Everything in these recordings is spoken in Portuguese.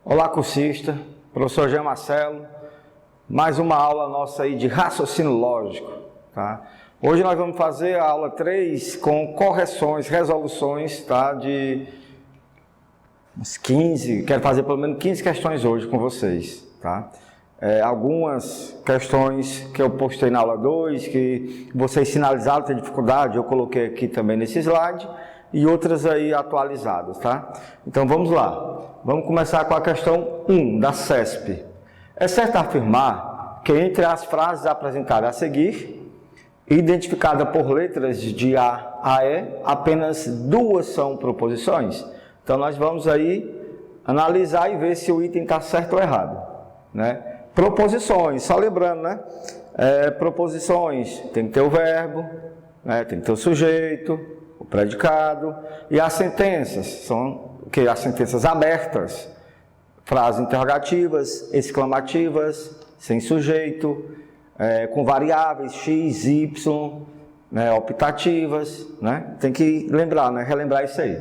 Olá, cursista, professor Jean Marcelo, mais uma aula nossa aí de raciocínio lógico, tá? Hoje nós vamos fazer a aula 3 com correções, resoluções, tá? De uns 15, quero fazer pelo menos 15 questões hoje com vocês, tá? Algumas questões que eu postei na aula 2, que vocês sinalizaram ter dificuldade, eu coloquei aqui também nesse slide, e outras aí atualizadas, tá? Então vamos lá. Vamos começar com a questão 1 da CESP. É certo afirmar que entre as frases apresentadas a seguir, identificada por letras de A a E, apenas duas são proposições? Então nós vamos aí analisar e ver se o item está certo ou errado, né? Proposições, só lembrando, né? Proposições tem que ter o verbo, né? Tem que ter o sujeito, o predicado, e as sentenças são o que? As sentenças abertas, frases interrogativas, exclamativas, sem sujeito, com variáveis x, y, né? Optativas, né? Tem que lembrar, né? Relembrar isso aí.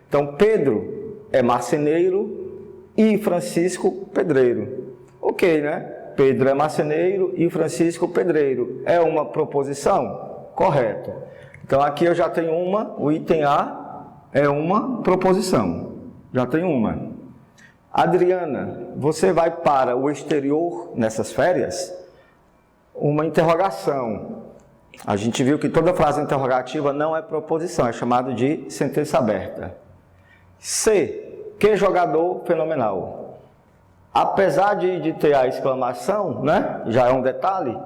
Então, Pedro é marceneiro e Francisco pedreiro. Ok, né? Pedro é marceneiro e Francisco pedreiro. É uma proposição? Correto. Então, aqui eu já tenho uma, o item A é uma proposição. Já tenho uma. Adriana, você vai para o exterior nessas férias? Uma interrogação. A gente viu que toda frase interrogativa não é proposição, é chamado de sentença aberta. C, que jogador fenomenal. Apesar de ter a exclamação, né? Já é um detalhe.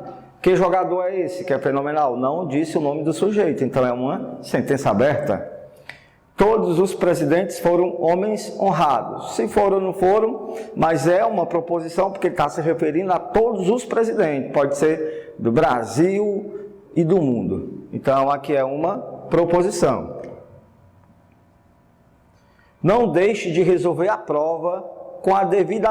Que jogador é esse que é fenomenal? Não disse o nome do sujeito, então é uma sentença aberta. Todos os presidentes foram homens honrados. Se foram ou não foram, mas é uma proposição porque ele está se referindo a todos os presidentes. Pode ser do Brasil e do mundo. Então aqui é uma proposição. Não deixe de resolver a prova com a devida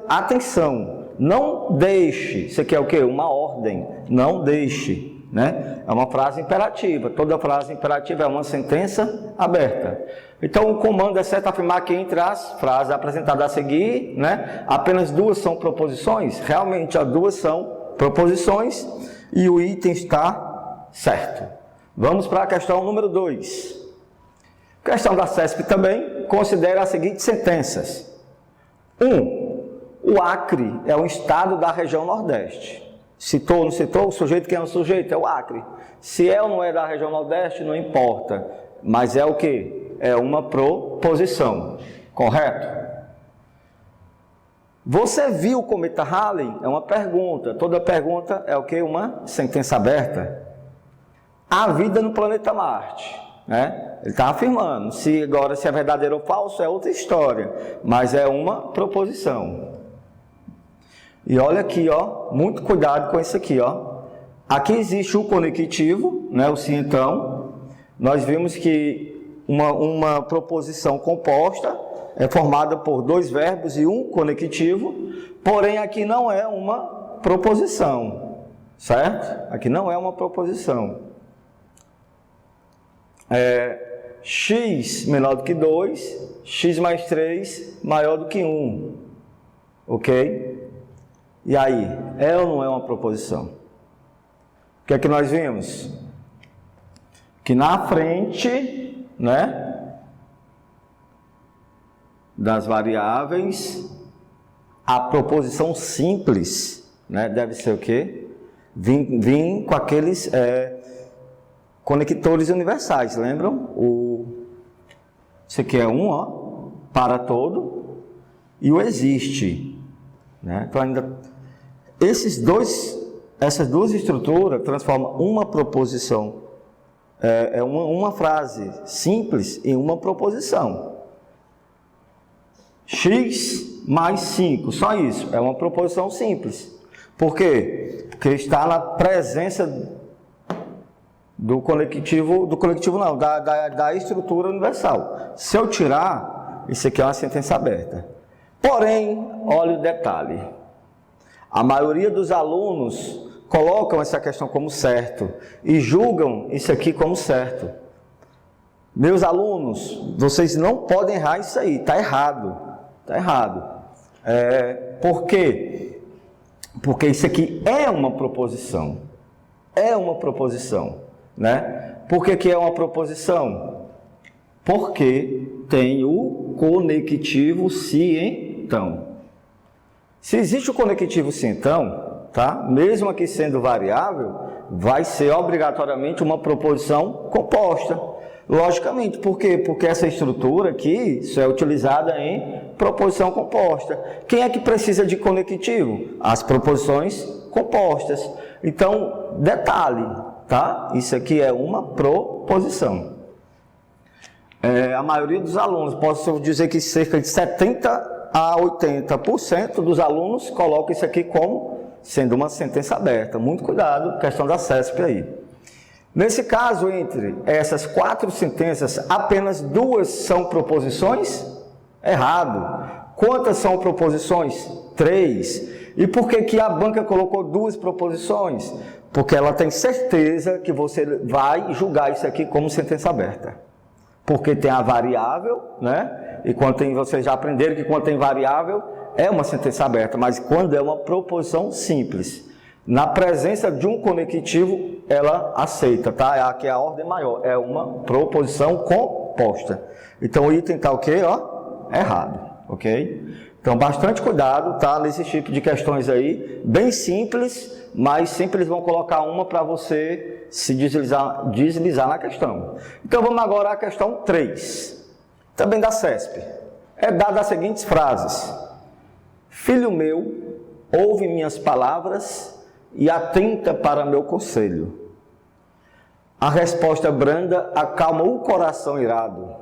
atenção. Não deixe, isso aqui é o quê? Uma ordem, não deixe, né? É uma frase imperativa, toda frase imperativa é uma sentença aberta. Então o comando é certo afirmar que entre as frases apresentadas a seguir, né? Apenas duas são proposições, realmente as duas são proposições e o item está certo. Vamos para a questão número 2. Questão da CESP também, considera as seguintes sentenças. 1. O Acre é um estado da região Nordeste. Citou ou não citou? O sujeito, quem é o sujeito? É o Acre. Se é ou não é da região Nordeste, não importa. Mas é o quê? É uma proposição. Correto? Você viu o cometa Halley? É uma pergunta. Toda pergunta é o quê? Uma sentença aberta. A vida no planeta Marte. Né? Ele está afirmando. Se é verdadeiro ou falso, é outra história. Mas é uma proposição. E olha aqui, ó, muito cuidado com isso aqui, ó. Aqui existe o conectivo, né, o se então. Nós vimos que uma proposição composta é formada por dois verbos e um conectivo, porém aqui não é uma proposição, certo? Aqui não é uma proposição. X menor do que 2, x mais 3 maior do que 1, ok? E aí, é ou não é uma proposição? O que é que nós vimos? Que na frente, né, das variáveis, a proposição simples, né, deve ser o quê? Vim com aqueles conectores universais, lembram? Isso aqui é um, ó, para todo, e o existe, né? Então ainda essas duas estruturas transformam uma proposição, uma frase simples em uma proposição. X mais 5, só isso, é uma proposição simples. Por quê? Porque está na presença do conectivo não, da estrutura universal. Se eu tirar, isso aqui é uma sentença aberta. Porém, olha o detalhe. A maioria dos alunos colocam essa questão como certo e julgam isso aqui como certo. Meus alunos, vocês não podem errar isso aí, está errado. Está errado. Por quê? Porque isso aqui é uma proposição. É uma proposição, né? Por que que é uma proposição? Porque tem o conectivo se então. Se existe o conectivo se então, tá? Mesmo aqui sendo variável, vai ser obrigatoriamente uma proposição composta. Logicamente, por quê? Porque essa estrutura aqui só é utilizada em proposição composta. Quem é que precisa de conectivo? As proposições compostas. Então, detalhe, tá? Isso aqui é uma proposição. A maioria dos alunos, posso dizer que cerca de 70 a 80% dos alunos colocam isso aqui como sendo uma sentença aberta. Muito cuidado, questão da CESP aí. Nesse caso, entre essas 4 sentenças, apenas 2 são proposições? Errado. Quantas são proposições? 3. E por que que a banca colocou 2 proposições? Porque ela tem certeza que você vai julgar isso aqui como sentença aberta. Porque tem a variável, né? E vocês já aprenderam que quando tem variável é uma sentença aberta, mas quando é uma proposição simples, na presença de um conectivo, ela aceita, tá? Aqui é a ordem maior, é uma proposição composta. Então o item está o quê? Errado, ok? Então bastante cuidado, tá? Nesse tipo de questões aí, bem simples, mas sempre eles vão colocar uma para você se deslizar na questão. Então vamos agora à questão 3, também da CESP. É dada as seguintes frases: filho meu, ouve minhas palavras e atenta para meu conselho. A resposta branda acalma o coração irado.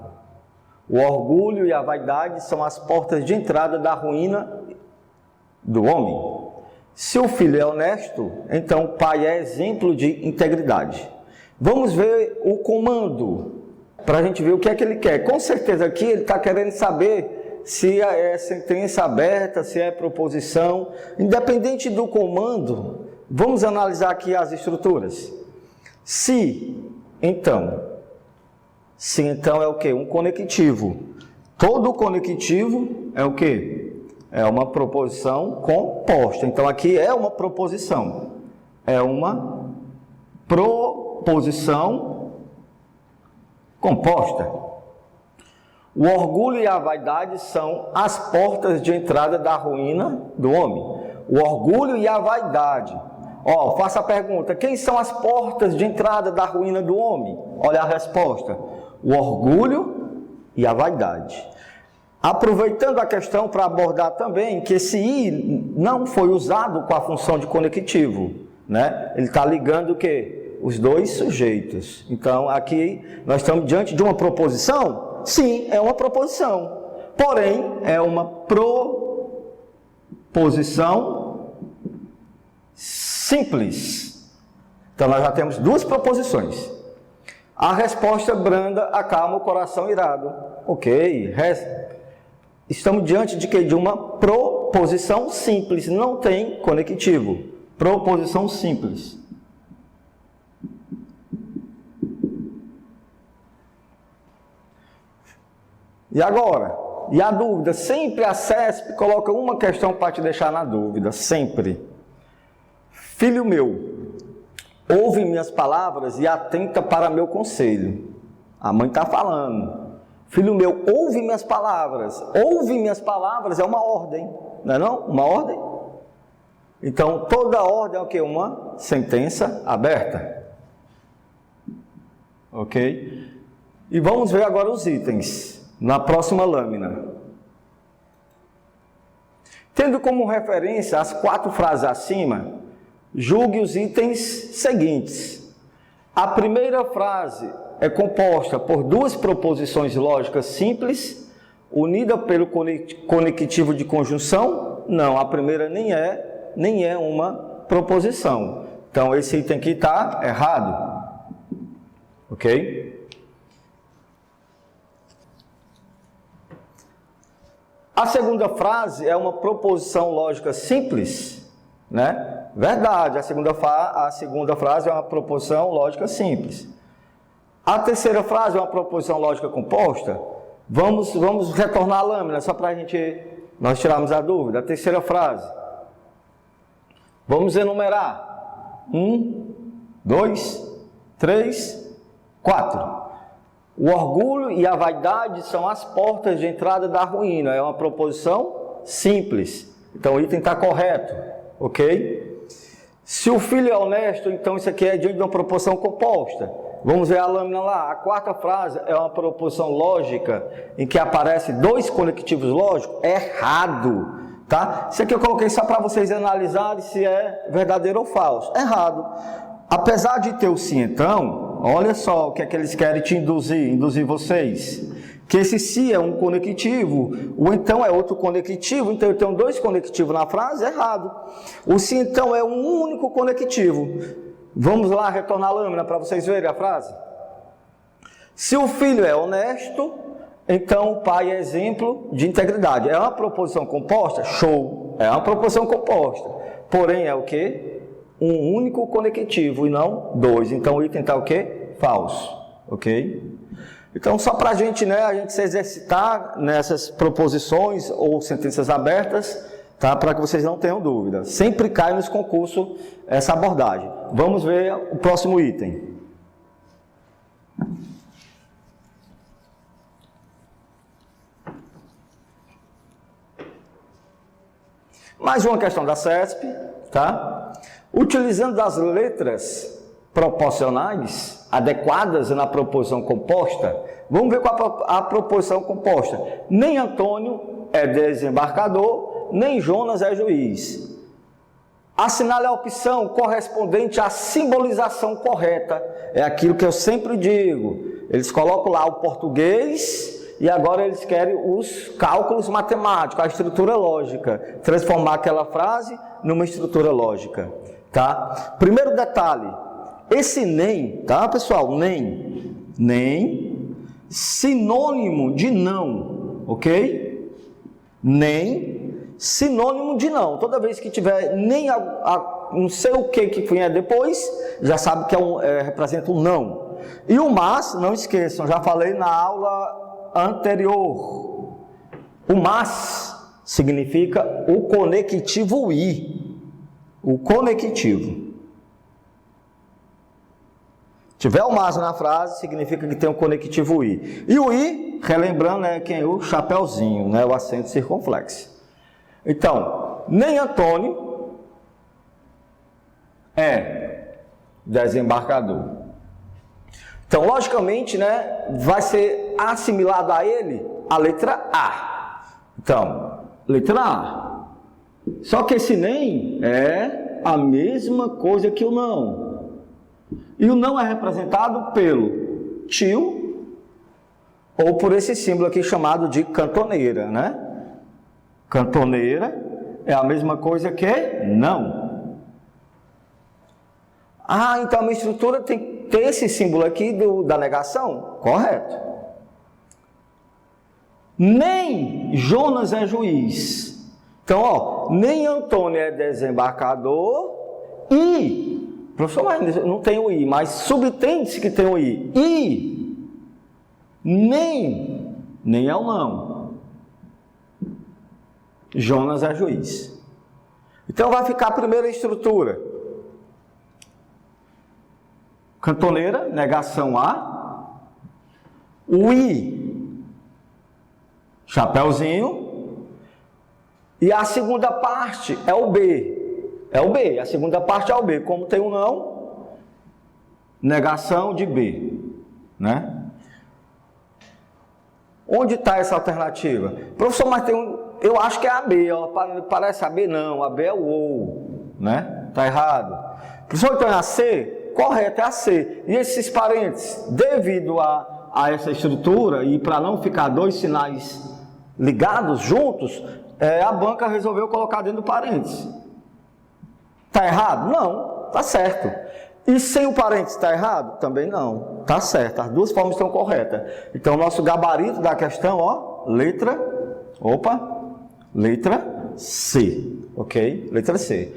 O orgulho e a vaidade são as portas de entrada da ruína do homem. Se o filho é honesto, então o pai é exemplo de integridade. Vamos ver o comando, para a gente ver o que é que ele quer. Com certeza aqui ele está querendo saber se é sentença aberta, se é proposição. Independente do comando, vamos analisar aqui as estruturas. Se, então é o quê? Um conectivo. Todo conectivo é o quê? É uma proposição composta. Então aqui é uma proposição. É uma proposição composta. O orgulho e a vaidade são as portas de entrada da ruína do homem. O orgulho e a vaidade. Faça a pergunta: quem são as portas de entrada da ruína do homem? Olha a resposta: o orgulho e a vaidade. Aproveitando a questão para abordar também que esse i não foi usado com a função de conectivo, né? Ele está ligando o quê? Os dois sujeitos. Então aqui nós estamos diante de uma proposição? Sim, é uma proposição. Porém, é uma proposição simples. Então nós já temos 2 proposições. A resposta branda acalma o coração irado. Ok. Estamos diante de quê? De uma proposição simples. Não tem conectivo. Proposição simples. E agora? E a dúvida? Sempre a CESP coloca uma questão para te deixar na dúvida. Sempre. Filho meu, ouve minhas palavras e atenta para meu conselho. A mãe está falando. Filho meu, ouve minhas palavras. Ouve minhas palavras é uma ordem. Não é não? Uma ordem? Então, toda ordem é o quê? Uma sentença aberta. Ok? E vamos ver agora os itens na próxima lâmina. Tendo como referência as 4 frases acima, julgue os itens seguintes. A primeira frase é composta por 2 proposições lógicas simples, unida pelo conectivo de conjunção. Não, a primeira nem é uma proposição. Então, esse item aqui está errado. Ok? A segunda frase é uma proposição lógica simples, né? Verdade, a segunda frase é uma proposição lógica simples. A terceira frase é uma proposição lógica composta. Vamos retornar a lâmina, só para a gente Nós tiramos a dúvida. A terceira frase. Vamos enumerar. 1, 2, 3, 4. O orgulho e a vaidade são as portas de entrada da ruína. É uma proposição simples. Então o item está correto. Ok? Se o filho é honesto, então isso aqui é diante de uma proposição composta. Vamos ver a lâmina lá. A quarta frase é uma proposição lógica em que aparece 2 conectivos lógicos. Errado. Tá? Isso aqui eu coloquei só para vocês analisarem se é verdadeiro ou falso. Errado. Apesar de ter o sim então, olha só o que é que eles querem te induzir vocês. Que esse se é um conectivo, o então é outro conectivo, então eu tenho 2 conectivos na frase, errado. O se então é um único conectivo. Vamos lá retornar a lâmina para vocês verem a frase. Se o filho é honesto, então o pai é exemplo de integridade. É uma proposição composta? Show! É uma proposição composta. Porém é o quê? Um único conectivo e não 2. Então o item está o quê? Falso. Ok? Então, só para a gente se exercitar nessas proposições ou sentenças abertas, tá? Para que vocês não tenham dúvida. Sempre cai nos concursos essa abordagem. Vamos ver o próximo item. Mais uma questão da CESP, tá? Utilizando as letras proporcionais adequadas na proposição composta, vamos ver qual a proposição composta. Nem Antônio é desembarcador, nem Jonas é juiz. Assinale a opção correspondente à simbolização correta. É aquilo que eu sempre digo. Eles colocam lá o português e agora eles querem os cálculos matemáticos, a estrutura lógica. Transformar aquela frase numa estrutura lógica. Tá? Primeiro detalhe. Esse nem, tá pessoal? Nem, sinônimo de não, ok? Nem, sinônimo de não. Toda vez que tiver nem não sei o que vier depois, já sabe que representa um não. E o mas, não esqueçam, já falei na aula anterior. O mas significa o conectivo i. O conectivo. Tiver o mas na frase, significa que tem um conectivo i. E o i, relembrando, é o chapeuzinho, o acento circunflexo. Então, nem Antônio é desembarcador. Então, logicamente, vai ser assimilado a ele a letra A. Então, letra A. Só que esse nem é a mesma coisa que o não. E o não é representado pelo tio ou por esse símbolo aqui chamado de cantoneira, Cantoneira é a mesma coisa que não. Ah, então a minha estrutura tem que ter esse símbolo aqui da negação? Correto. Nem Jonas é juiz. Então, nem Antônio é desembarcador e... Professor, mas não tem o i, mas subtende-se que tem o i. E nem é o não. Jonas é juiz. Então vai ficar a primeira estrutura. Cantoneira, negação a. O i, chapeuzinho. E a segunda parte é o b. É o B, a segunda parte é o B. Como tem um não, negação de B, Onde está essa alternativa? Professor, mas eu acho que é a B, parece a B não, a B é o ou, Está errado. Professor, então é a C? Correto, é a C. E esses parênteses, devido a essa estrutura e para não ficar 2 sinais ligados juntos, a banca resolveu colocar dentro do parênteses. Está errado? Não, está certo. E sem o parênteses está errado? Também não, está certo. As duas formas estão corretas. Então, nosso gabarito da questão, letra C, ok? Letra C.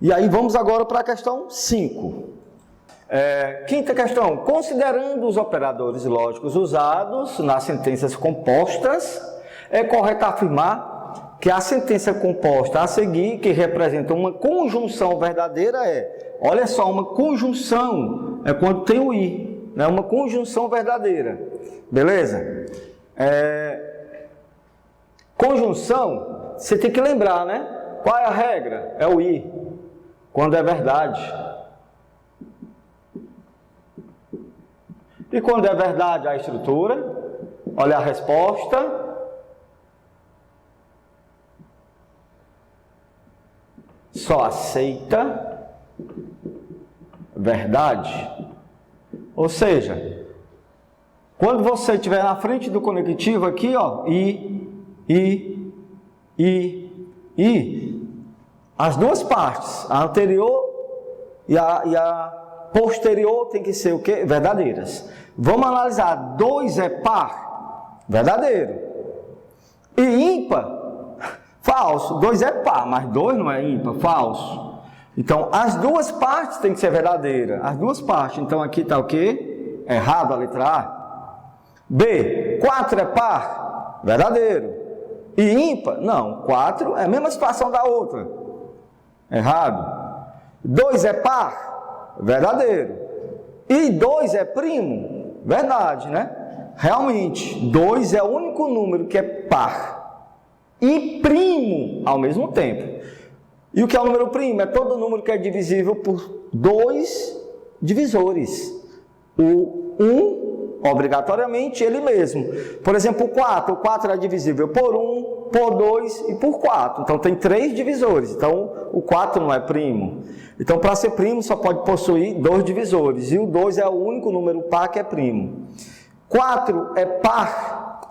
E aí, vamos agora para a questão 5. Quinta questão. Considerando os operadores lógicos usados nas sentenças compostas, é correto afirmar que a sentença composta a seguir, que representa uma conjunção verdadeira, olha só, uma conjunção é quando tem o i, né? Uma conjunção verdadeira, beleza? Conjunção, você tem que lembrar, né? Qual é a regra? É o i, quando é verdade. E quando é verdade a estrutura, olha a resposta. Só aceita verdade. Ou seja, quando você estiver na frente do conectivo aqui, ó, as duas partes, a anterior e a posterior, tem que ser o quê? Verdadeiras. Vamos analisar. 2 é par, verdadeiro. E ímpar, falso. 2 é par, mas 2 não é ímpar, falso. Então, as duas partes têm que ser verdadeiras. As duas partes. Então, aqui está o quê? Errado a letra A. B, 4 é par, verdadeiro. E ímpar? Não, 4 é a mesma situação da outra. Errado. 2 é par, verdadeiro. E 2 é primo? Verdade, né? Realmente, 2 é o único número que é par e primo ao mesmo tempo. E o que é o número primo? É todo número que é divisível por 2 divisores. O 1, obrigatoriamente, ele mesmo. Por exemplo, o 4. O 4 é divisível por 1, por 2 e por 4. Então, tem 3 divisores. Então, o 4 não é primo. Então, para ser primo, só pode possuir 2 divisores. E o 2 é o único número par que é primo. 4 é par?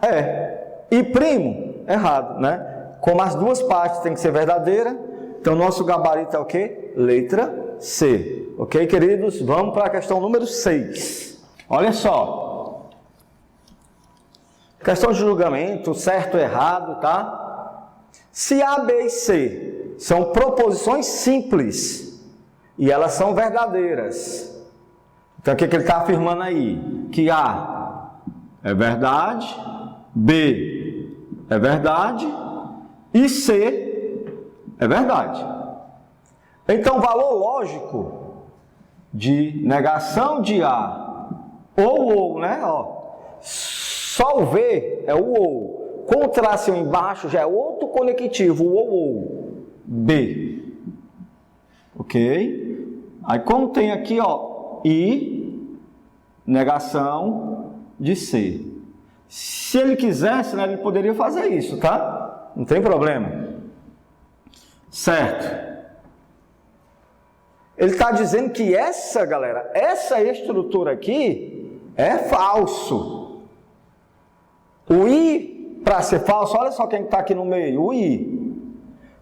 E primo? Errado, né? Como as duas partes têm que ser verdadeiras, então nosso gabarito é o quê? Letra C. Ok, queridos? Vamos para a questão número 6. Olha só. Questão de julgamento, certo ou errado, tá? Se A, B e C são proposições simples e elas são verdadeiras, então o que ele está afirmando aí? Que A é verdade, B é verdade e C é verdade. Então, o valor lógico de negação de A ou, né? Só o V é o ou. Com o tracinho embaixo já é outro conectivo, o ou. B. Ok? Aí, como tem aqui, I, negação de C. Se ele quisesse, né, ele poderia fazer isso, tá? Não tem problema. Certo? Ele está dizendo que essa estrutura aqui é falso. O I, para ser falso, olha só quem está aqui no meio, o I.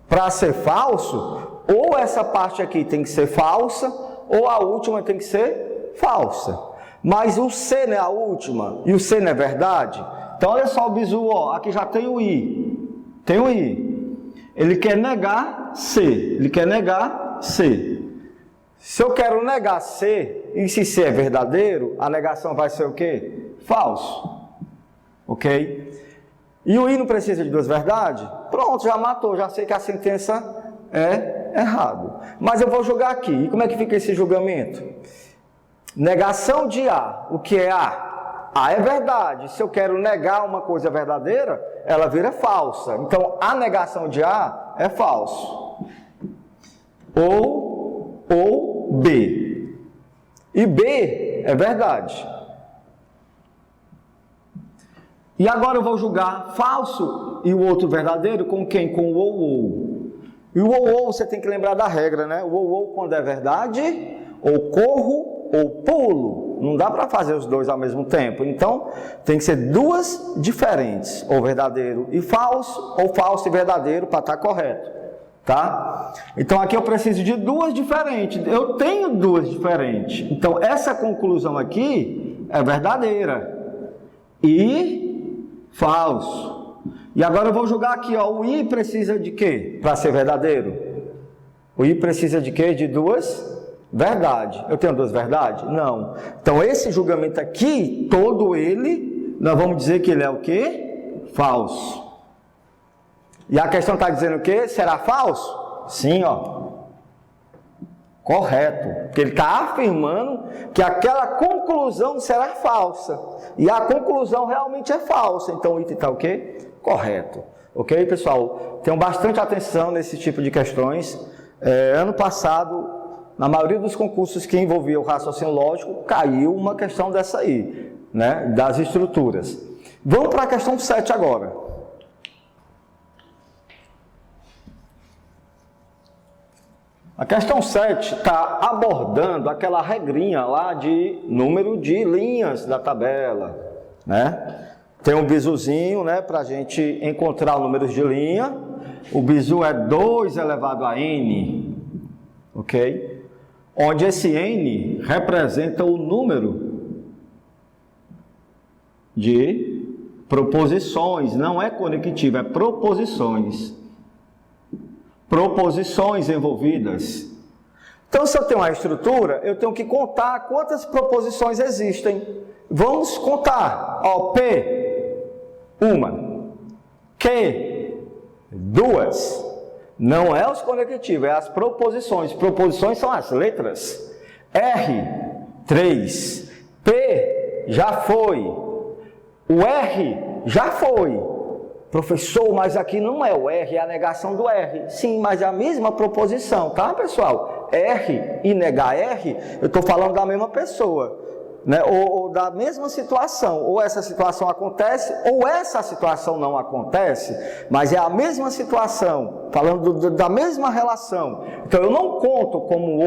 Para ser falso, ou essa parte aqui tem que ser falsa, ou a última tem que ser falsa. Mas o C não é a última, e o C não é verdade. Então, olha só o bizu, aqui já tem o I. Tem o I. Ele quer negar C. Ele quer negar C. Se eu quero negar C, e se C é verdadeiro, a negação vai ser o quê? Falso. Ok? E o I não precisa de duas verdades? Pronto, já matou. Já sei que a sentença é errado. Mas eu vou julgar aqui. E como é que fica esse julgamento? Negação de A. O que é A? A é verdade. Se eu quero negar uma coisa verdadeira, ela vira falsa. Então, a negação de A é falso. Ou B. E B é verdade. E agora eu vou julgar falso e o outro verdadeiro com quem? Com o ou. E o ou você tem que lembrar da regra, né? O ou quando é verdade, ou corro ou pulo. Não dá para fazer os dois ao mesmo tempo. Então, tem que ser duas diferentes. Ou verdadeiro e falso, ou falso e verdadeiro para estar correto. Tá? Então, aqui eu preciso de duas diferentes. Eu tenho duas diferentes. Então, essa conclusão aqui é verdadeira. E falso. E agora eu vou julgar aqui, o I precisa de quê? Para ser verdadeiro. O I precisa de quê? De duas verdade. Eu tenho duas verdades? Não. Então, esse julgamento aqui, todo ele, nós vamos dizer que ele é o quê? Falso. E a questão está dizendo o quê? Será falso? Sim, ó. Correto. Porque ele está afirmando que aquela conclusão será falsa. E a conclusão realmente é falsa. Então o item está o quê? Correto. Ok, pessoal? Tenham bastante atenção nesse tipo de questões. Ano passado, na maioria dos concursos que envolviam o raciocínio lógico, caiu uma questão dessa aí, né? Das estruturas. Vamos para a questão 7 agora. A questão 7 está abordando aquela regrinha lá de número de linhas da tabela, né? Tem um bizuzinho, né, para a gente encontrar o número de linha. O bizu é 2 elevado a n, ok? Onde esse n representa o número de proposições, não é conectivo, é proposições. Proposições envolvidas. Então, se eu tenho uma estrutura, eu tenho que contar quantas proposições existem. Vamos contar. Ó, P, uma. Q, duas. Não é os conectivos, é as proposições. Proposições são as letras. R, 3. P, já foi. O R, já foi. Professor, mas aqui não é o R, é a negação do R. Sim, mas é a mesma proposição, tá, pessoal? R e negar R, eu estou falando da mesma pessoa, né? Ou da mesma situação. Ou essa situação acontece, ou essa situação não acontece, mas é a mesma situação, falando da mesma relação. Então, eu não conto como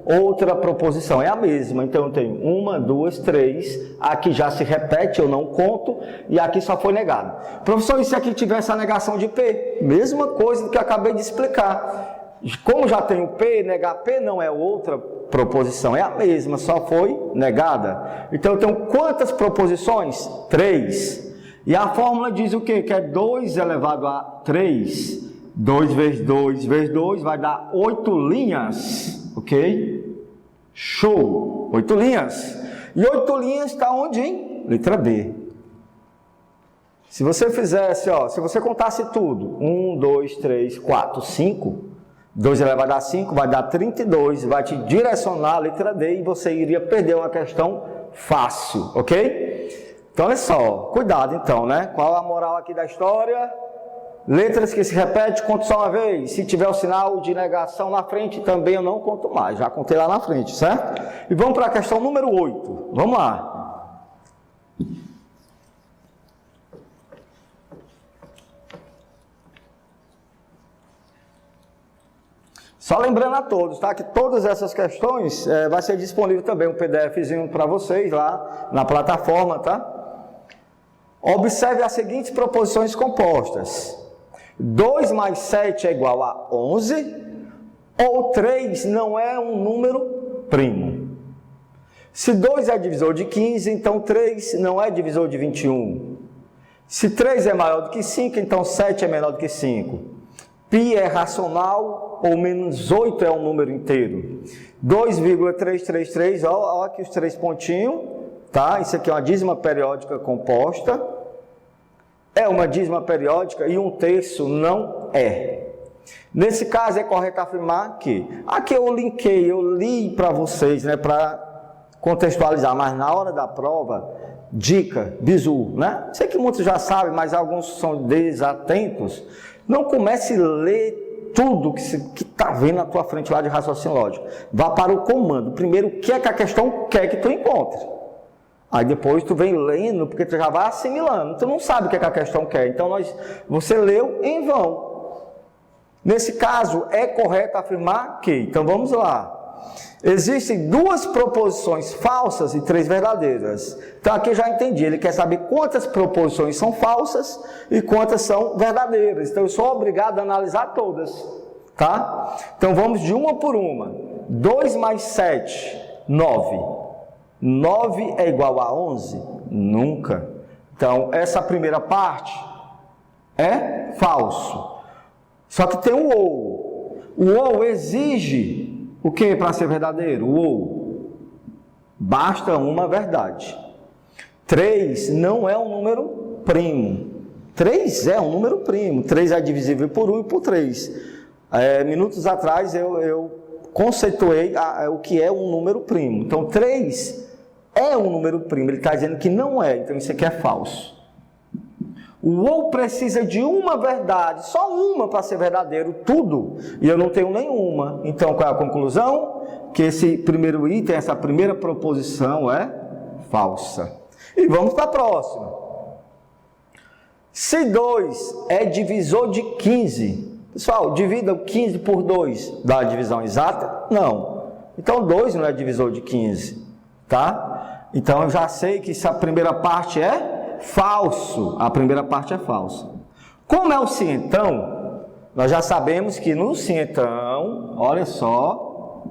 outra proposição, é a mesma. Então, eu tenho 1, 2, 3, aqui já se repete, eu não conto, e aqui só foi negado. Professor, e se aqui tivesse a negação de P? Mesma coisa do que eu acabei de explicar. Como já tem o P, negar P não é outra proposição, é a mesma, só foi negada. Então, eu tenho quantas proposições? 3. E a fórmula diz o quê? Que é 2 elevado a 3. 2 vezes 2 vezes 2 vai dar 8 linhas, ok? Show! 8 linhas. E 8 linhas está onde, hein? Letra D. Se você fizesse, ó, se você contasse tudo, 1, 2, 3, 4, 5... 2 elevado a 5 vai dar 32, vai te direcionar a letra D e você iria perder uma questão fácil, ok? Então, olha só, cuidado então, né? Qual a moral aqui da história? Letras que se repetem, conto só uma vez. Se tiver o sinal de negação na frente, também eu não conto mais. Já contei lá na frente, certo? E vamos para a questão número 8. Vamos lá. Só lembrando a todos, tá? Que todas essas questões vai ser disponível também um PDFzinho para vocês lá na plataforma, tá? Observe as seguintes proposições compostas. 2 mais 7 é igual a 11, ou 3 não é um número primo. Se 2 é divisor de 15, então 3 não é divisor de 21. Se 3 é maior do que 5, então 7 é menor do que 5. Π é racional ou menos 8 é um número inteiro. 2,333, ó aqui os 3 pontinhos, tá? Isso aqui é uma dízima periódica composta. É uma dízima periódica e 1/3 não é. Nesse caso é correto afirmar que... Aqui eu linkei, eu li para vocês, né? Para contextualizar, mas na hora da prova, dica, bizu, né? Sei que muitos já sabem, mas alguns são desatentos. Não comece a ler tudo que está vendo na tua frente lá de raciocínio lógico. Vá para o comando. Primeiro, o que é que a questão quer que tu encontre. Aí depois tu vem lendo, porque tu já vai assimilando. Tu não sabe o que é que a questão quer. Então você leu em vão. Nesse caso, é correto afirmar que... Então vamos lá. Existem 2 proposições falsas e 3 verdadeiras. Então aqui eu já entendi, ele quer saber quantas proposições são falsas e quantas são verdadeiras. Então eu sou obrigado a analisar todas, tá? Então vamos de uma por uma. 2 mais 7, 9. 9 é igual a 11? Nunca. Então essa primeira parte é falso. Só que tem o ou. O ou exige... O que para ser verdadeiro? O ou. Basta uma verdade. 3 não é um número primo. 3 é um número primo. 3 é divisível por 1 e por 3. Minutos atrás eu conceituei o que é um número primo. Então, 3 é um número primo. Ele está dizendo que não é. Então, isso aqui é falso. O ou precisa de uma verdade, só uma para ser verdadeiro, tudo. E eu não tenho nenhuma. Então, qual é a conclusão? Que esse primeiro item, essa primeira proposição é falsa. E vamos para a próxima. Se 2 é divisor de 15, pessoal, divida o 15 por 2, dá a divisão exata? Não. Então, 2 não é divisor de 15, tá? Então, eu já sei que essa primeira parte é falso. A primeira parte é falsa. Como é o cientão, nós já sabemos que no cientão, olha só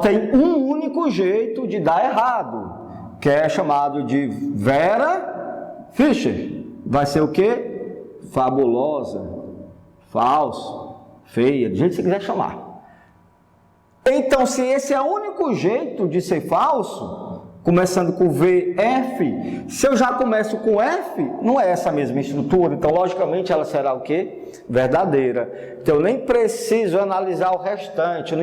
tem um único jeito de dar errado, que é chamado de Vera Fischer. Vai ser o quê? Fabulosa, falso, feia, do jeito que você quiser chamar. Então, se esse é o único jeito de ser falso, começando com VF, se eu já começo com F, não é essa mesma estrutura, então logicamente ela será o quê? Verdadeira. Então eu nem preciso analisar o restante, não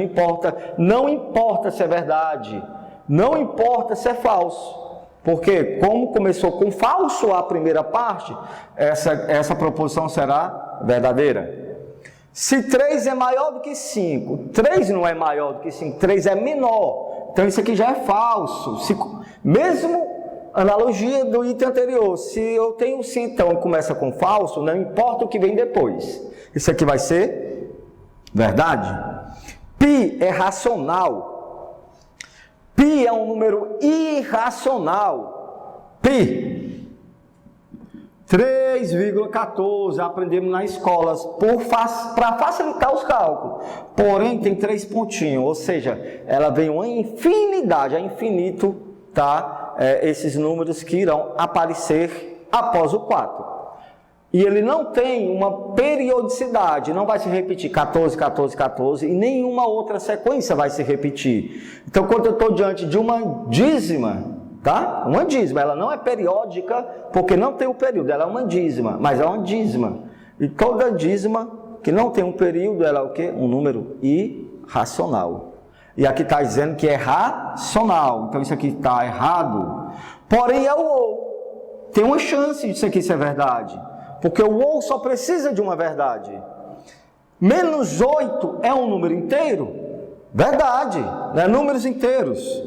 importa se é verdade, não importa se é falso. Porque como começou com falso a primeira parte, essa proposição será verdadeira. Se 3 é maior do que 5, 3 não é maior do que 5, 3 é menor. Então isso aqui já é falso. Mesmo analogia do item anterior, se eu tenho sim então e começa com falso, não importa o que vem depois. Isso aqui vai ser verdade. Π é racional. Π é um número irracional. Π 3,14, aprendemos na escola para facilitar os cálculos. Porém, tem 3 pontinhos, ou seja, ela vem uma infinidade, é infinito, tá? Esses números que irão aparecer após o 4. E ele não tem uma periodicidade, não vai se repetir 14, 14, 14, e nenhuma outra sequência vai se repetir. Então, quando eu estou diante de uma dízima, tá? Uma dízima, ela não é periódica, porque não tem o período, ela é uma dízima, mas é uma dízima. E toda dízima que não tem um período, ela é o quê? Um número irracional. E aqui está dizendo que é racional, então isso aqui está errado. Porém, é o ou. Tem uma chance disso aqui ser verdade, porque o ou só precisa de uma verdade. Menos 8 é um número inteiro? Verdade, né? Números inteiros.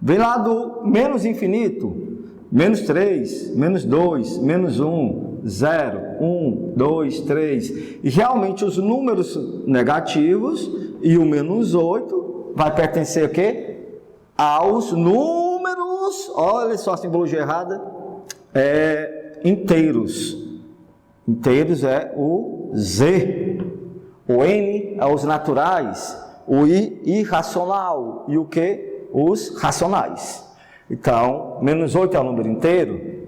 Vem lá do menos infinito, menos 3, menos 2, menos 1, 0, 1, 2, 3. E realmente os números negativos e o menos 8 vai pertencer a quê? Aos números, olha só a simbologia errada, inteiros. Inteiros é o Z, o N é os naturais, o I irracional e o Q? Os racionais. Então, menos 8 é um número inteiro?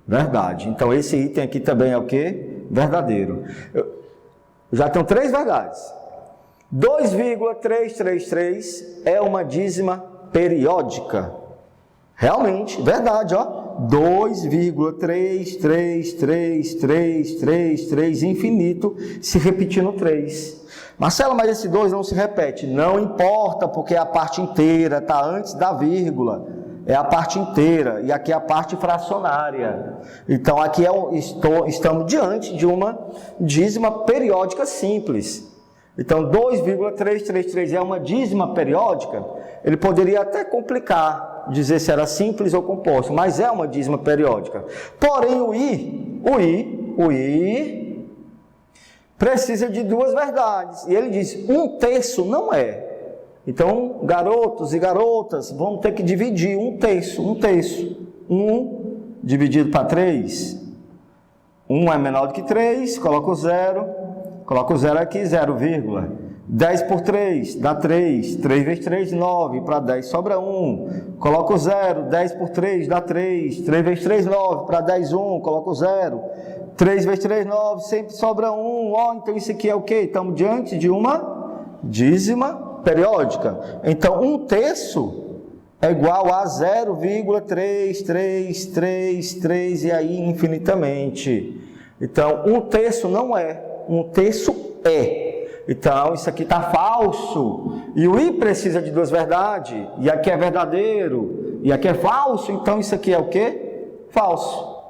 Verdade. Então, esse item aqui também é o quê? Verdadeiro. Eu já tenho 3 verdades. 2,333 é uma dízima periódica. Realmente, verdade, ó. 2,33333 infinito se repetindo 3. Marcelo, mas esse 2 não se repete. Não importa, porque é a parte inteira, está antes da vírgula. É a parte inteira, e aqui é a parte fracionária. Então, aqui estamos diante de uma dízima periódica simples. Então, 2,333 é uma dízima periódica. Ele poderia até complicar, dizer se era simples ou composto, mas é uma dízima periódica. Porém, o I precisa de 2 verdades. E ele diz, 1/3 não é. Então, garotos e garotas, vamos ter que dividir 1/3. 1 dividido para 3. 1 é menor do que 3, coloca o 0. Coloca o 0 aqui, 0, 10 por 3 dá 3. 3 vezes 3, 9. Para 10 sobra 1. Coloca o 0. 10 por 3 dá 3. 3 vezes 3, 9. Para 10, 1. Coloca o 0. 3 vezes 3, 9. Sempre sobra 1. Ó, então isso aqui é o quê? Estamos diante de uma dízima periódica. Então, 1/3 é igual a 0,3333 e aí infinitamente. Então, 1/3 não é, 1/3 é. Então, isso aqui está falso. E o i precisa de duas verdades. E aqui é verdadeiro. E aqui é falso. Então, isso aqui é o quê? Falso.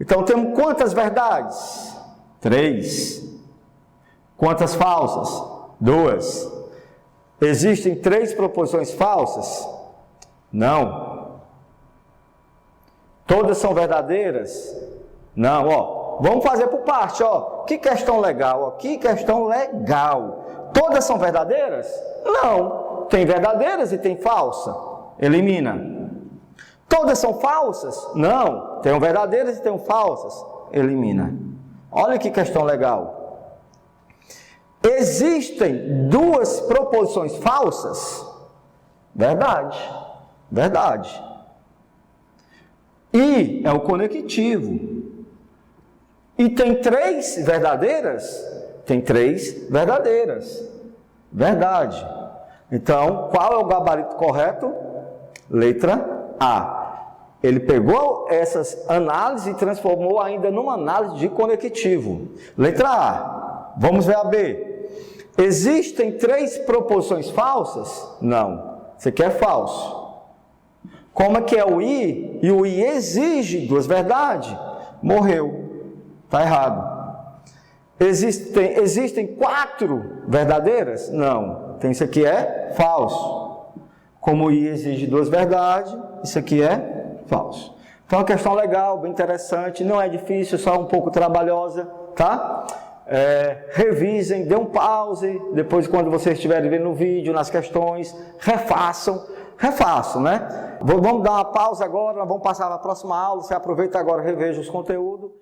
Então, temos quantas verdades? 3. Quantas falsas? 2. Existem 3 proposições falsas? Não. Todas são verdadeiras? Não, ó. Vamos fazer por parte, ó. Que questão legal, ó. Que questão legal. Todas são verdadeiras? Não. Tem verdadeiras e tem falsa. Elimina. Todas são falsas? Não. Tem verdadeiras e tem falsas. Elimina. Olha que questão legal. Existem 2 proposições falsas? Verdade. Verdade. E é o conectivo. E tem 3 verdadeiras? Tem 3 verdadeiras. Verdade. Então, qual é o gabarito correto? Letra A. Ele pegou essas análises e transformou ainda numa análise de conectivo. Letra A. Vamos ver a B. Existem 3 proposições falsas? Não. Isso aqui é falso. Como é que é o I? E o I exige 2 verdades? Morreu. Está errado. Existem 4 verdadeiras? Não. Então isso aqui é falso. Como o I exige 2 verdades, isso aqui é falso. Então é uma questão legal, bem interessante, não é difícil, só um pouco trabalhosa, tá? Revisem, dê um pause, depois quando vocês estiverem vendo o vídeo, nas questões, refaçam, né? Vamos dar uma pausa agora, nós vamos passar para a próxima aula, você aproveita agora e reveja os conteúdos.